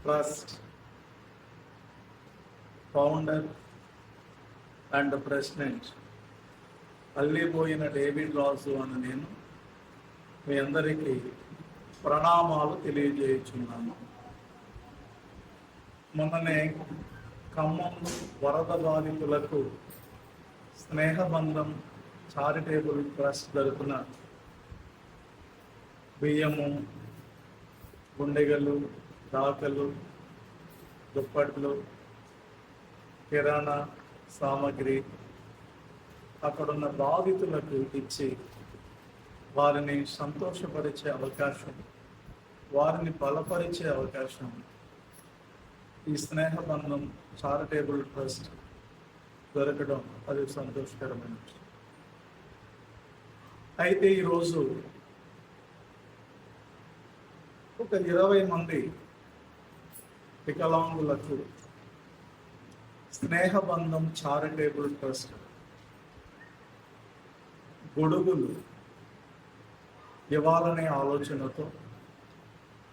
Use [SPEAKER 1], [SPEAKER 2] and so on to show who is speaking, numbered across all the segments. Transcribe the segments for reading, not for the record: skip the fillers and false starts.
[SPEAKER 1] Trust founder and president అల్లిపోయిన David Raju అని నేను మీ అందరికీ ప్రణామాలు తెలియజేయుచున్నాను. మొన్ననే ఖమ్మం వరద బాధితులకు స్నేహబంధం చారిటబుల్ ట్రస్ట్ తరపున బియ్యము, గుండెగలు, దాకలు, దుప్పట్లు, కిరాణా సామాగ్రి అక్కడున్న బాధితులకు ఇచ్చి వారిని సంతోషపరిచే అవకాశం, వారిని బలపరిచే అవకాశం ఈ స్నేహబంధం చారిటబుల్ ట్రస్ట్ దొరకడం అది సంతోషకరమైన విషయం. అయితే ఈరోజు ఒక 20 మంది వికలాంగులకు స్నేహబంధం చారిటబుల్ ట్రస్ట్ గొడుగులు ఇవ్వాలనే ఆలోచనతో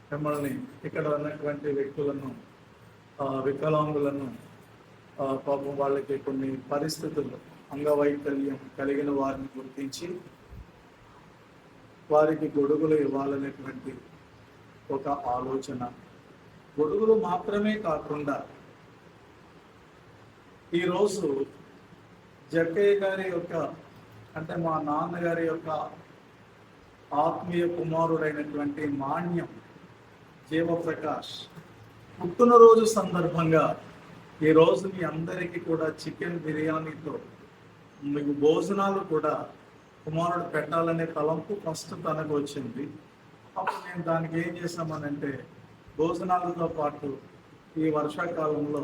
[SPEAKER 1] మిమ్మల్ని ఇక్కడ ఉన్నటువంటి వ్యక్తులను, వికలాంగులను, పాపం వాళ్ళకి కొన్ని పరిస్థితులు అంగవైకల్యం కలిగిన వారిని గుర్తించి వారికి గొడుగులు ఇవ్వాలనేటువంటి ఒక ఆలోచన. గొడుగులు మాత్రమే కాకుండా ఈరోజు జక్కయ్య గారి యొక్క, అంటే మా నాన్నగారి యొక్క ఆత్మీయ కుమారుడైనటువంటి మాన్యం జీవప్రకాష్ పుట్టినరోజు సందర్భంగా ఈరోజు మీ అందరికీ కూడా చికెన్ బిర్యానీతో మీకు భోజనాలు కూడా కుమారుడు పెట్టాలనే తలంపు ఫస్ట్ తనకు వచ్చింది. అప్పుడు నేను దానికి ఏం చేశామనంటే, భోజనాలతో పాటు ఈ వర్షాకాలంలో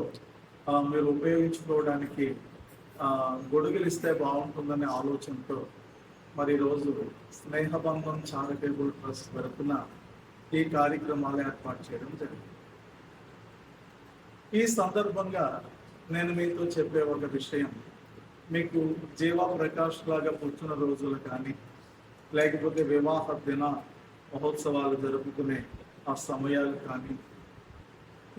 [SPEAKER 1] మీరు ఉపయోగించుకోవడానికి గొడుగులు ఇస్తే బాగుంటుందనే ఆలోచనతో మరి ఈరోజు స్నేహబంధం చారిటబుల్ ట్రస్ట్ తరపున ఈ కార్యక్రమాలు ఏర్పాటు చేయడం జరిగింది. ఈ సందర్భంగా నేను మీతో చెప్పే ఒక విషయం, మీకు జీవా ప్రకాష్ లాగా పుట్టిన రోజులు కానీ, లేకపోతే వివాహ దిన మహోత్సవాలు జరుపుకునే ఆ సమయాలు కానీ,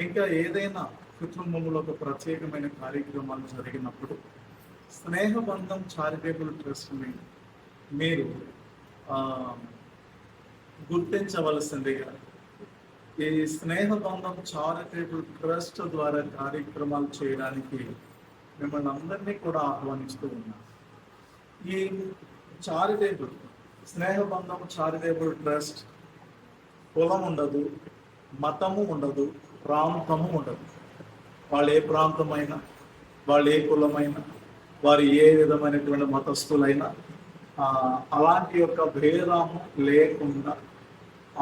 [SPEAKER 1] ఇంకా ఏదైనా కుటుంబంలో ఒక ప్రత్యేకమైన కార్యక్రమాలు జరిగినప్పుడు స్నేహబంధం చారిటబుల్ ట్రస్ట్ని మీరు గుర్తించవలసిందిగా ఈ స్నేహబంధం చారిటబుల్ ట్రస్ట్ ద్వారా కార్యక్రమాలు చేయడానికి మిమ్మల్ని అందరినీ కూడా ఆహ్వానిస్తూ ఉన్నాను. ఈ చారిటబుల్ స్నేహబంధం చారిటబుల్ ట్రస్ట్ కులం ఉండదు, మతము ఉండదు, ప్రాంతము ఉండదు. వాళ్ళు ఏ ప్రాంతమైనా, వాళ్ళు ఏ కులమైనా, వారు ఏ విధమైనటువంటి మతస్థులైనా అలాంటి యొక్క భేదము లేకుండా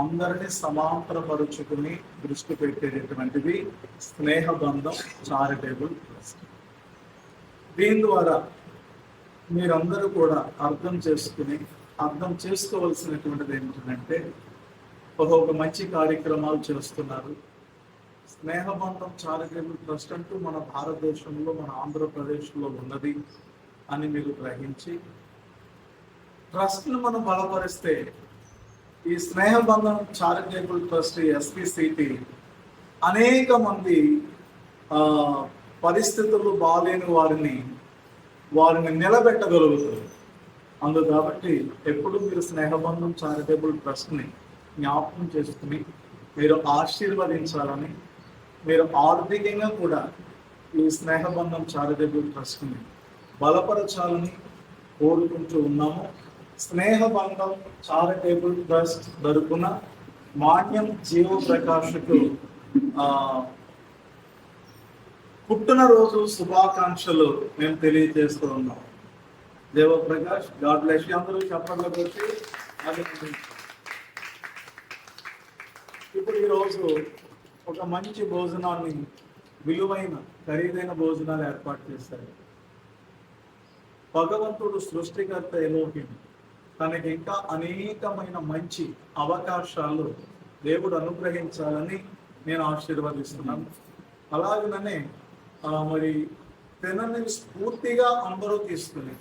[SPEAKER 1] అందరినీ సమాంతరపరుచుకుని దృష్టి పెట్టేటటువంటిది స్నేహబంధం చారిటబుల్ ట్రస్ట్. దీని ద్వారా మీరందరూ కూడా అర్థం చేసుకోవలసినటువంటిది ఏంటంటే, ఒక మంచి కార్యక్రమాలు చేస్తున్నారు. స్నేహబంధం చారిటబుల్ ట్రస్ట్ అంటూ మన భారతదేశంలో, మన ఆంధ్రప్రదేశ్లో ఉన్నది అని మీరు గ్రహించి ట్రస్ట్ను మనం బలపరిస్తే ఈ స్నేహబంధం చారిటబుల్ ట్రస్ట్ ఎస్పీసీటీ అనేక మంది పరిస్థితులు బాలేని వారిని నిలబెట్టగలుగుతారు. కాబట్టి ఎప్పుడు మీరు స్నేహబంధం చారిటబుల్ ట్రస్ట్ని జ్ఞాపకం చేసుకుని మీరు ఆశీర్వదించాలని, మీరు ఆర్థికంగా కూడా ఈ స్నేహబంధం చారిటబుల్ ట్రస్ట్ని బలపరచాలని కోరుకుంటూ ఉన్నాము. స్నేహబంధం చారిటబుల్ ట్రస్ట్ తరపున మాన్యం జీవప్రకాష్కు పుట్టినరోజు శుభాకాంక్షలు మేము తెలియజేస్తూ ఉన్నాం. జీవప్రకాష్, గాడ్ బ్లెస్ యు. అందరూ చెప్పండి పెట్టి ఇప్పుడు ఈరోజు ఒక మంచి భోజనాన్ని, విలువైన ఖరీదైన భోజనాలు ఏర్పాటు చేశారు. భగవంతుడు సృష్టికర్త ఎలోహిం తనకి ఇంకా అనేకమైన మంచి అవకాశాలు దేవుడు అనుగ్రహించాలని నేను ఆశీర్వదిస్తున్నాను. అలాగనే మరి తినని స్ఫూర్తిగా అందరూ తీసుకుని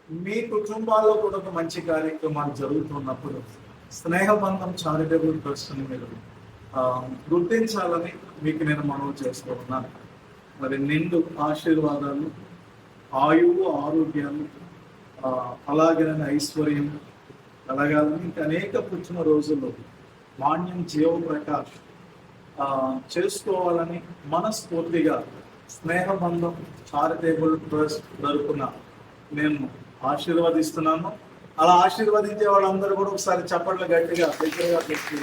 [SPEAKER 1] మీ కుటుంబాల్లో కూడా ఒక మంచి కార్యక్రమాలు జరుగుతున్నప్పుడు స్నేహబంధం చారిటబుల్ ట్రస్ట్ని మీరు ఆ, గుర్తించాలని మీకు నేను మనవి చేస్తూ ఉన్నాను. మరి నిండు ఆశీర్వాదాలు, ఆయువు, ఆరోగ్యాలు, అలాగే ఐశ్వర్యం కలగాలని, ఇంకా అనేక పుట్టిన రోజుల్లో మాన్యం జీవప్రకాష్ చేసుకోవాలని మనస్ఫూర్తిగా స్నేహబంధం చారిటబుల్ ట్రస్ట్ తరపున నేను ఆశీర్వదిస్తున్నాను. అలా ఆశీర్వదించే వాళ్ళందరూ కూడా ఒకసారి చప్పట్లు గట్టిగా దగ్గరగా పెట్టి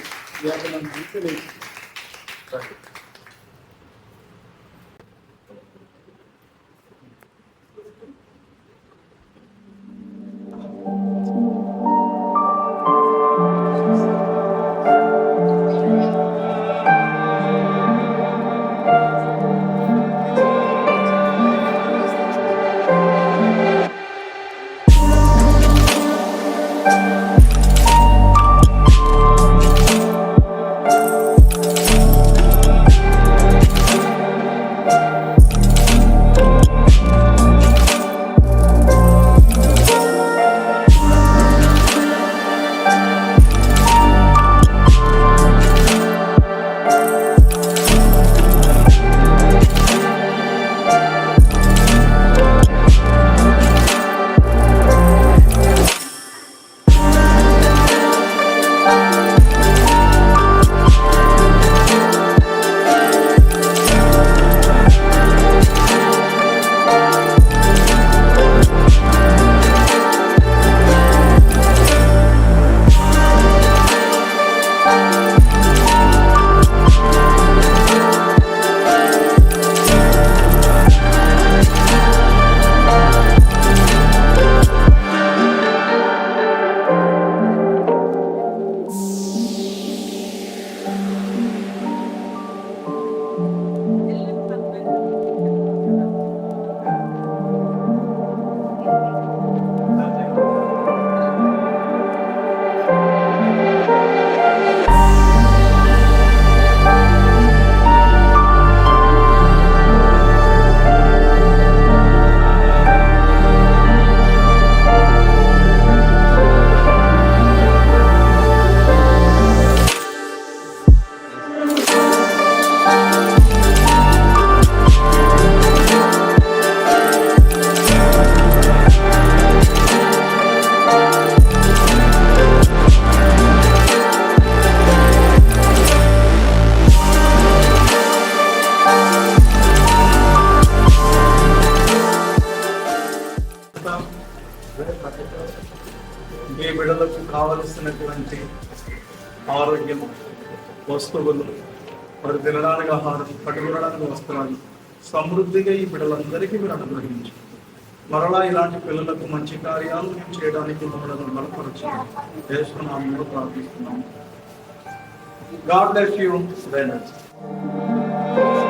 [SPEAKER 1] మీ బిడ్డలకు కావలసినటువంటి ఆరోగ్యం, వస్తువులు, మరి తినడానికి ఆహారం, పట్టుకోవడానికి వస్త్రాలు సమృద్ధిగా ఈ బిడ్డలందరికీ మీరు అనుగ్రహించు. మరలా ఇలాంటి పిల్లలకు మంచి కార్యాలు మేము చేయడానికి మమ్మల్ని బలపరచండి. యేసునామములో ప్రార్థిస్తున్నాము. God bless you.